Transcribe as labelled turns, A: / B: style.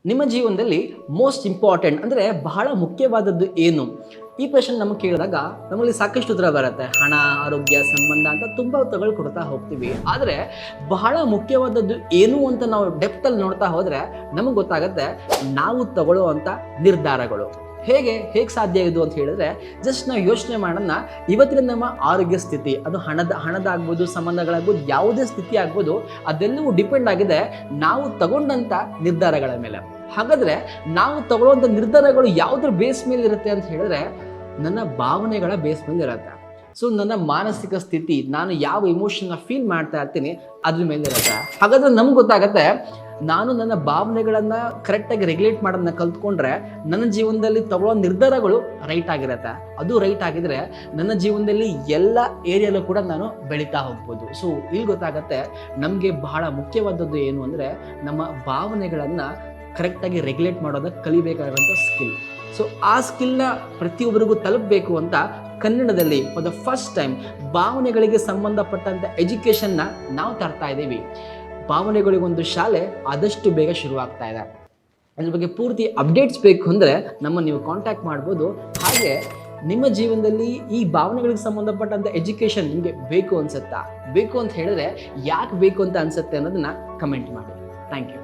A: ನಿಮ್ಮ ಜೀವನದಲ್ಲಿ most important ಅಂದರೆ ಬಹಳ ಮುಖ್ಯವಾದದ್ದು ಏನು? ಈ ಪ್ರಶ್ನೆ ನಮಗೆ ಕೇಳಿದಾಗ ನಮ್ಮಲ್ಲಿ ಸಾಕಷ್ಟು ಉತ್ತರ ಬರುತ್ತೆ. ಹಣ, ಆರೋಗ್ಯ, ಸಂಬಂಧ ಅಂತ ತುಂಬ ಉತ್ತರಗಳು ಕೊಡ್ತಾ ಹೋಗ್ತೀವಿ. ಆದರೆ ಬಹಳ ಮುಖ್ಯವಾದದ್ದು ಏನು ಅಂತ ನಾವು ಡೆಪ್ತಲ್ಲಿ ನೋಡ್ತಾ ಹೋದರೆ ನಮಗೆ ಗೊತ್ತಾಗುತ್ತೆ ನಾವು ತಗೊಳ್ಳುವಂಥ ನಿರ್ಧಾರಗಳು. ಹೇಗೆ ಸಾಧ್ಯ ಇದು ಅಂತ ಹೇಳಿದ್ರೆ, ಜಸ್ಟ್ ನಾವು ಯೋಚನೆ ಮಾಡೋಣ. ಇವತ್ತಿನ ನಮ್ಮ ಆರೋಗ್ಯ ಸ್ಥಿತಿ, ಅದು ಹಣದಾಗ್ಬೋದು, ಸಂಬಂಧಗಳಾಗ್ಬೋದು, ಯಾವುದೇ ಸ್ಥಿತಿ ಆಗ್ಬೋದು, ಅದೆಲ್ಲವೂ ಡಿಪೆಂಡ್ ಆಗಿದೆ ನಾವು ತಗೊಂಡಂಥ ನಿರ್ಧಾರಗಳ ಮೇಲೆ. ಹಾಗಾದರೆ ನಾವು ತಗೊಳ್ಳುವಂಥ ನಿರ್ಧಾರಗಳು ಯಾವುದ್ರ ಬೇಸ್ ಮೇಲೆ ಇರುತ್ತೆ ಅಂತ ಹೇಳಿದ್ರೆ, ನನ್ನ ಭಾವನೆಗಳ ಬೇಸ್ ಮೇಲೆ ಇರುತ್ತೆ. ಸೊ ನನ್ನ ಮಾನಸಿಕ ಸ್ಥಿತಿ, ನಾನು ಯಾವ ಇಮೋಷನ್ನ ಫೀಲ್ ಮಾಡ್ತಾ ಇರ್ತೀನಿ ಅದ್ರ ಮೇಲೆ ಇರುತ್ತೆ. ಹಾಗಾದರೆ ನಮ್ಗೆ ಗೊತ್ತಾಗತ್ತೆ, ನಾನು ನನ್ನ ಭಾವನೆಗಳನ್ನು ಕರೆಕ್ಟಾಗಿ ರೆಗ್ಯುಲೇಟ್ ಮಾಡೋದನ್ನ ಕಲ್ತ್ಕೊಂಡ್ರೆ ನನ್ನ ಜೀವನದಲ್ಲಿ ತಗೊಳ್ಳೋ ನಿರ್ಧಾರಗಳು ರೈಟ್ ಆಗಿರುತ್ತೆ. ಅದು ರೈಟ್ ಆಗಿದ್ರೆ ನನ್ನ ಜೀವನದಲ್ಲಿ ಎಲ್ಲ ಏರಿಯಲ್ಲೂ ಕೂಡ ನಾನು ಬೆಳೀತಾ ಹೋಗ್ಬೋದು. ಸೊ ಇಲ್ಲಿ ಗೊತ್ತಾಗತ್ತೆ ನಮಗೆ ಬಹಳ ಮುಖ್ಯವಾದದ್ದು ಏನು ಅಂದರೆ, ನಮ್ಮ ಭಾವನೆಗಳನ್ನು ಕರೆಕ್ಟಾಗಿ ರೆಗ್ಯುಲೇಟ್ ಮಾಡೋದಕ್ಕೆ ಕಲಿಬೇಕಾದಂಥ ಸ್ಕಿಲ್. ಸೊ ಆ ಸ್ಕಿಲ್ನ ಪ್ರತಿಯೊಬ್ಬರಿಗೂ ತಲುಪಬೇಕು ಅಂತ ಕನ್ನಡದಲ್ಲಿ ಫಾರ್ ದ ಫಸ್ಟ್ ಟೈಮ್ ಭಾವನೆಗಳಿಗೆ ಸಂಬಂಧಪಟ್ಟಂಥ ಎಜುಕೇಷನ್ನ ನಾವು ತರ್ತಾ ಇದ್ದೀವಿ. ಭಾವನೆಗಳಿಗೊಂದು ಶಾಲೆ ಆದಷ್ಟು ಬೇಗ ಶುರುವಾಗ್ತಾ ಇದೆ. ಅದ್ರ ಬಗ್ಗೆ ಪೂರ್ತಿ ಅಪ್ಡೇಟ್ಸ್ ಬೇಕು ಅಂದರೆ ನಮ್ಮನ್ನು ನೀವು ಕಾಂಟ್ಯಾಕ್ಟ್ ಮಾಡ್ಬೋದು. ಹಾಗೆ ನಿಮ್ಮ ಜೀವನದಲ್ಲಿ ಈ ಭಾವನೆಗಳಿಗೆ ಸಂಬಂಧಪಟ್ಟಂಥ ಎಜುಕೇಷನ್ ನಿಮಗೆ ಬೇಕು ಅನ್ಸುತ್ತಾ? ಬೇಕು ಅಂತ ಹೇಳಿದ್ರೆ ಯಾಕೆ ಬೇಕು ಅಂತ ಅನ್ಸುತ್ತೆ ಅನ್ನೋದನ್ನ ಕಮೆಂಟ್ ಮಾಡಿ. Thank you.